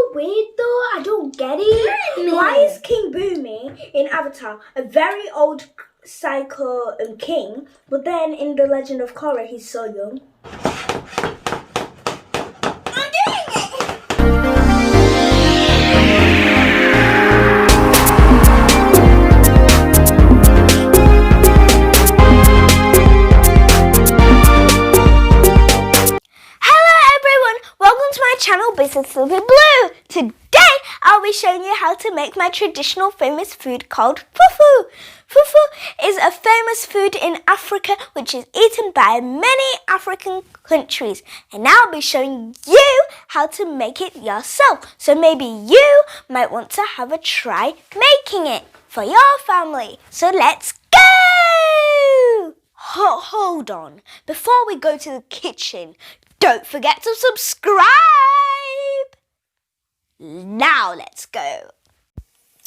so weird though. I don't get it. Why is King Boomy in Avatar a very old psycho king, but then in The Legend of Korra he's so young? I'm doing it! Welcome to my channel, Bizzy Slippy Blue. Today I'll be showing you how to make my traditional famous food called Fufu. Fufu is a famous food in Africa which is eaten by many African countries, and I'll be showing you how to make it yourself. So maybe you might want to have a try making it for your family. So let's go! Hold on, before we go to the kitchen, don't forget to subscribe! Now let's go!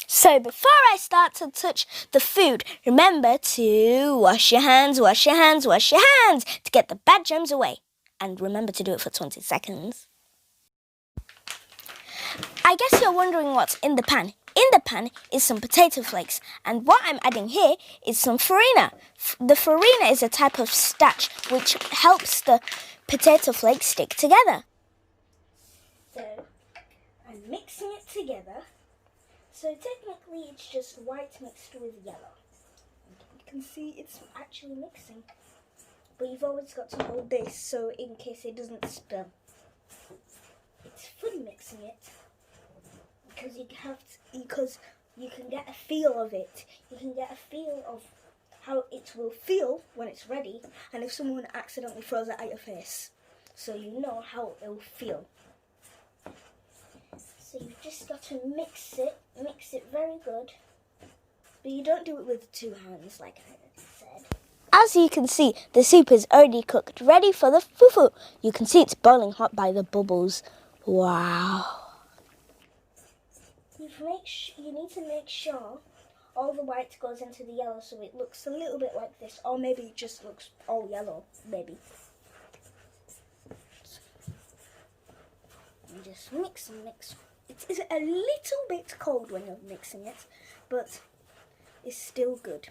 So before I start to touch the food, remember to wash your hands to get the bad germs away. And remember to do it for 20 seconds. I guess you're wondering what's in the pan. In the pan is some potato flakes, and what I'm adding here is some farina. The farina is a type of starch which helps the potato flakes stick together. So I'm mixing it together. So technically it's just white mixed with yellow. You can see it's actually mixing. But you've always got to hold this so in case it doesn't spill. It's fun mixing it because you can get a feel of it. You can get a feel of how it will feel when it's ready, and if someone accidentally throws it at your face, so you know how it will feel. So you've just got to mix it very good, but you don't do it with 2 hands like I already said. As you can see, the soup is already cooked, ready for the fufu. You can see it's boiling hot by the bubbles. Wow. You need to make sure all the white goes into the yellow so it looks a little bit like this, or maybe it just looks all yellow, maybe. And just mix and mix. It is a little bit cold when you're mixing it, but it's still good.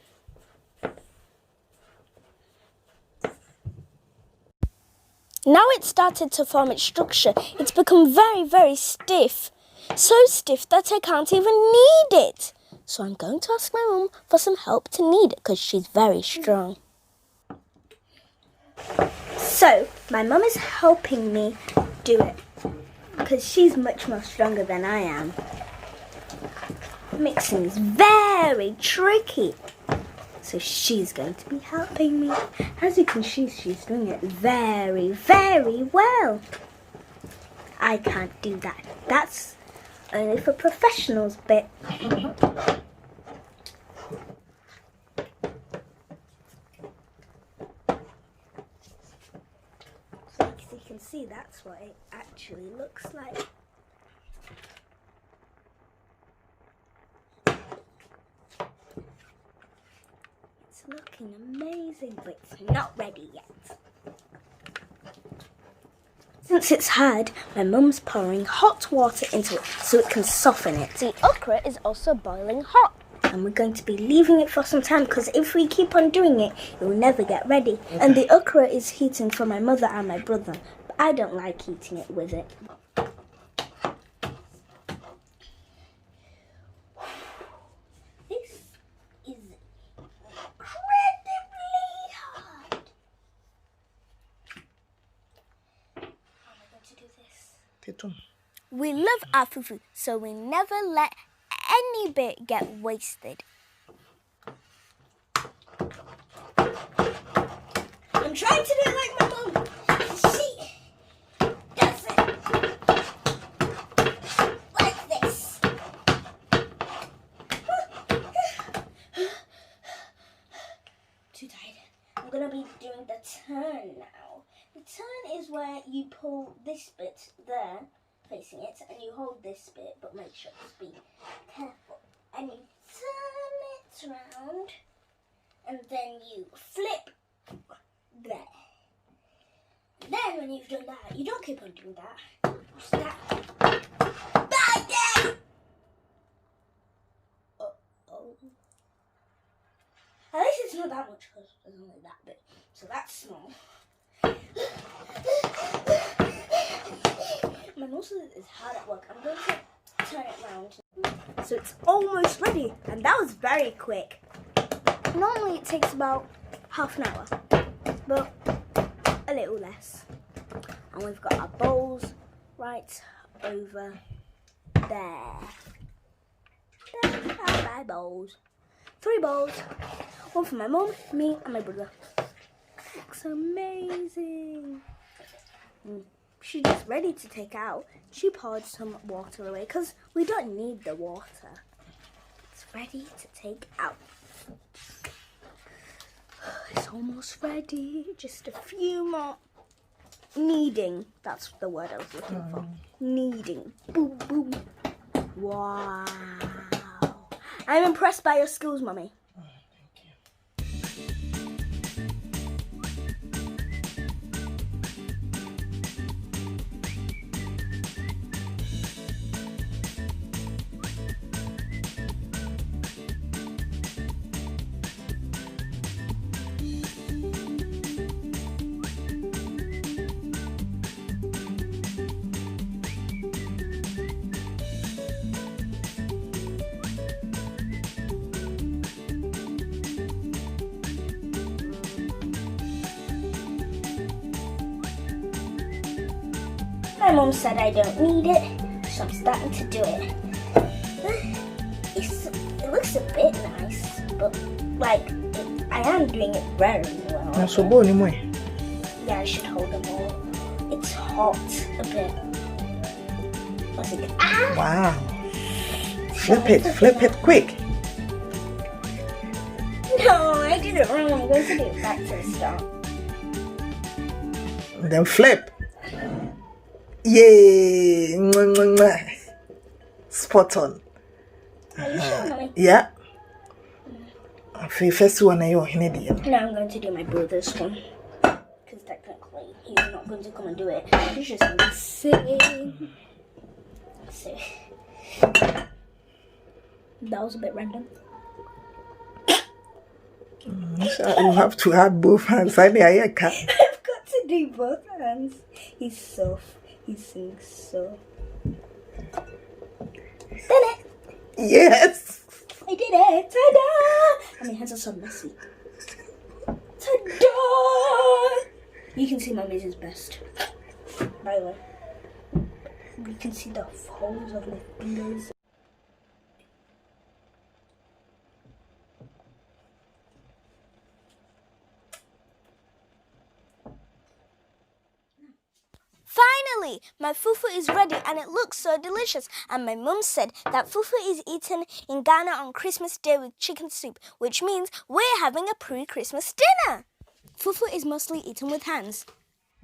Now it's started to form its structure. It's become very, very stiff. So stiff that I can't even knead it. So I'm going to ask my mum for some help to knead it because she's very strong. So my mum is helping me do it because she's much more stronger than I am. Mixing is very tricky. So she's going to be helping me. As you can see, she's doing it very, very well. I can't do that. That's only for professionals, but so as you can see, that's what it actually looks like. It's looking amazing, but it's not ready yet. Since it's hard, my mum's pouring hot water into it so it can soften it. The okra is also boiling hot, and we're going to be leaving it for some time because if we keep on doing it, it will never get ready. Okay. And the okra is heating for my mother and my brother, but I don't like eating it with it. This is incredibly hard. To do this. We love our fufu, so we never let any bit get wasted. I'm trying to do it like my mum. She does it like this. Too tired. I'm going to be doing the turn now. The turn is where you pull this bit there, facing it, and you hold this bit, but make sure to be careful. And you turn it round, and then you flip there. And then when you've done that, you don't keep on doing that. You start. that much because there's only that bit. So that's small. My nose is hard at work. I'm going to turn it around. So it's almost ready, and that was very quick. Normally it takes about half an hour, but a little less. And we've got our bowls right over there. There are my bowls. 3 bowls. One for my mum, me, and my brother. Looks amazing. She's just ready to take out. She poured some water away because we don't need the water. It's ready to take out. It's almost ready. Just a few more. Kneading. That's the word I was looking for. Kneading. Boom, boom. Wow. I'm impressed by your skills, Mummy. My mum said I don't need it, so I'm starting to do it. It looks a bit nice, but like I am doing it very well. Yeah, I should hold them all. It's hot a bit. Wow. Flip it quick. No, I did it wrong. I'm going to do it back to the start. Then flip. Yay! Spot on. Are you sure, Mommy? Yeah. First one, Now I'm going to do my brother's one. Because technically, he's not going to come and do it. He's just going to sing. So, that was a bit random. You have to add both hands. I've got to do both hands. He sings so. Done it! Yes! I did it! Ta-da! And my hands are so messy. Ta-da! You can see Mummy's is best. By the way, you can see the holes of my fingers. Finally, my fufu is ready and it looks so delicious. And my mum said that fufu is eaten in Ghana on Christmas Day with chicken soup, which means we're having a pre-Christmas dinner. Fufu is mostly eaten with hands.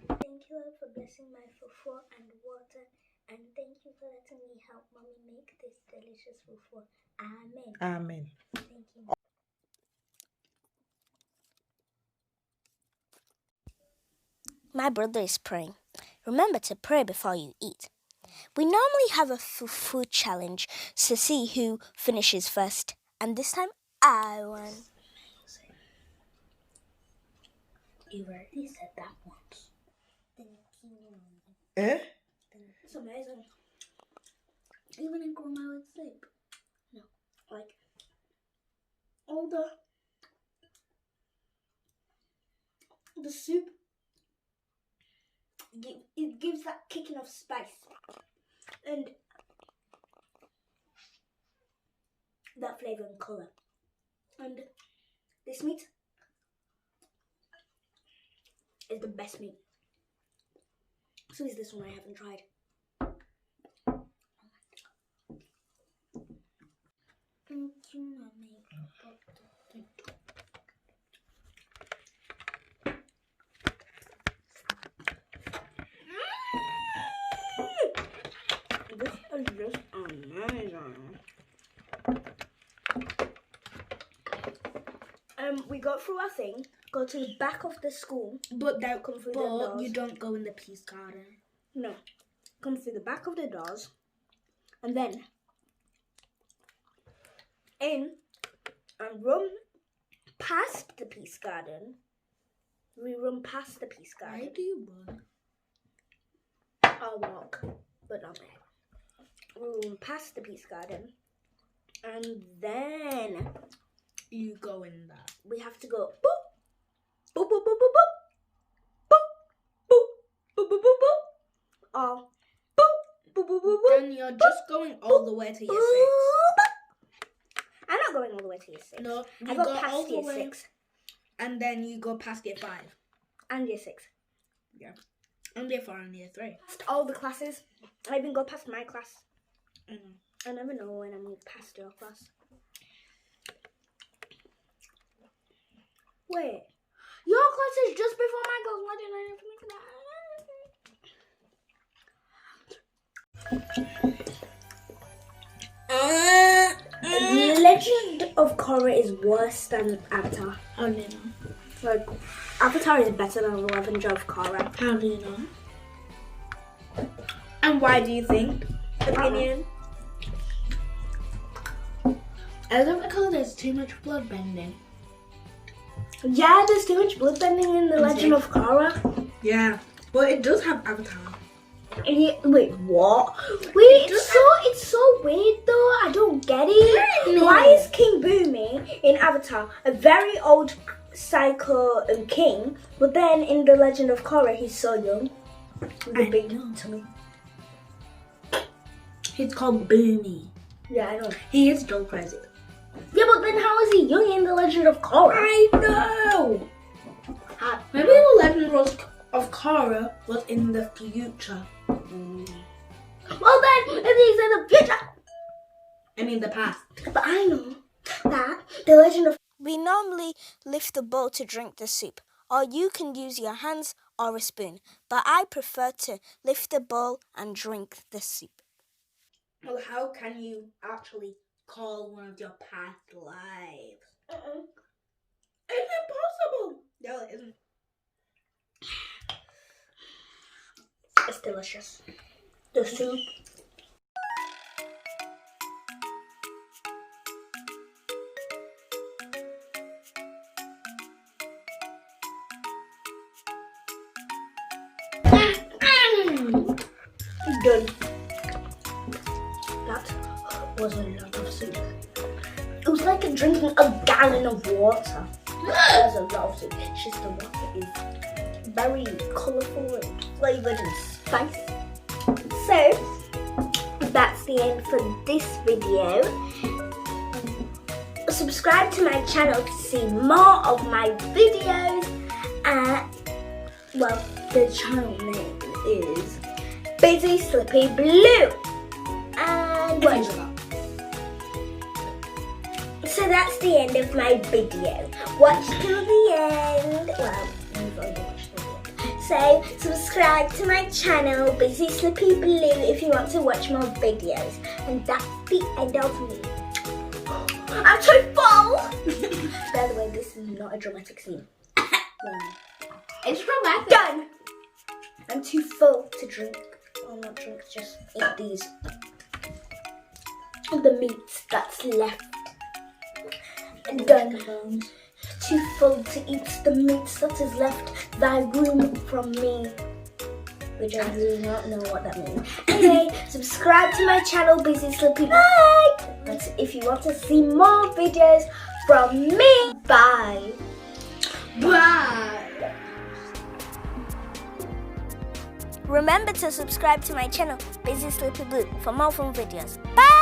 Thank you, Lord, for blessing my fufu and water. And thank you for letting me help Mommy make this delicious fufu. Amen. Amen. Thank you. My brother is praying. Remember to pray before you eat. We normally have a fufu challenge to see who finishes first. And this time, I won. You already said that once. Eh? It's amazing. Even in Grandma would sleep. No, like all the soup. It gives that kicking of spice and that flavor and color. And this meat is the best meat. So is this one I haven't tried. Thank you, Mommy. This is just amazing. We got through our thing, go to the back of the school, but don't come through the doors. You don't go in the peace garden. No, come through the back of the doors, and then in and run past the Peace Garden. We run past the Peace Garden. Why do you run? I'll walk, but not there. We run past the Peace Garden. And then You go in that. we have to go boop, boop, boop, boop, boop, boop, boop, boop, boop, boop, boop, boop, or boop, boop, boop, boop, boop. Then you're just going all the way to year 6. I'm not going all the way to year 6. No, I you got go all past the year way, 6 and then you go past year 5. and year 6. Yeah. And year 4 and year 3. Past all the classes. I even go past my class. Mm. I never know when I'm past your class. Wait. Your class is just before my class. Why didn't I think of that? The Legend of Korra is worse than Avatar. How do you know? Like, Avatar is better than The Legend of Korra. How do you know? And why do you think? Opinion. I don't because there's too much blood bending. Yeah, there's too much bloodbending in The Legend of Korra. Yeah, but it does have Avatar. Wait, what? Wait, it's so weird though. I don't get it. No. Why is King Boomy in Avatar a very old psycho king, but then in The Legend of Korra he's so young with a big tummy? He's called Boomy. Yeah, I know. He is still crazy. Yeah, but then how is he young in The Legend of Korra? I know. Maybe the Legend of Korra was in the future. Well then, if he's in the future. I mean the past. But I know that The Legend of... We normally lift the bowl to drink the soup, or you can use your hands or a spoon, but I prefer to lift the bowl and drink the soup. Well, how can you actually call one of your past lives? It's impossible. No, it isn't. It's delicious. The soup. Done. That was a lot of soup. It was like drinking a gallon of water. That was a lot of soup. It's just the water is very colourful and flavoured and spicy. So, that's the end for this video. Subscribe to my channel to see more of my videos. Well, the channel name is Bizzy Slippy Blue. And what? So that's the end of my video. Watch till the end. Well, you've already watched the end. So subscribe to my channel, Bizzy Slippy Blue, if you want to watch more videos. And that's the end of me. I'm too full! By the way, this is not a dramatic scene. It's dramatic. Done! I'm too full to drink. Well, not drink, just eat these. The meat that's left. Done. Too full to eat the meat that is left. Thy room from me. Which I do not know what that means. Anyway, subscribe to my channel, Bizzy Slippy. Bye! That's if you want to see more videos from me. Bye. Bye. Remember to subscribe to my channel, Bizzy Slippy Blue, for more fun videos. Bye!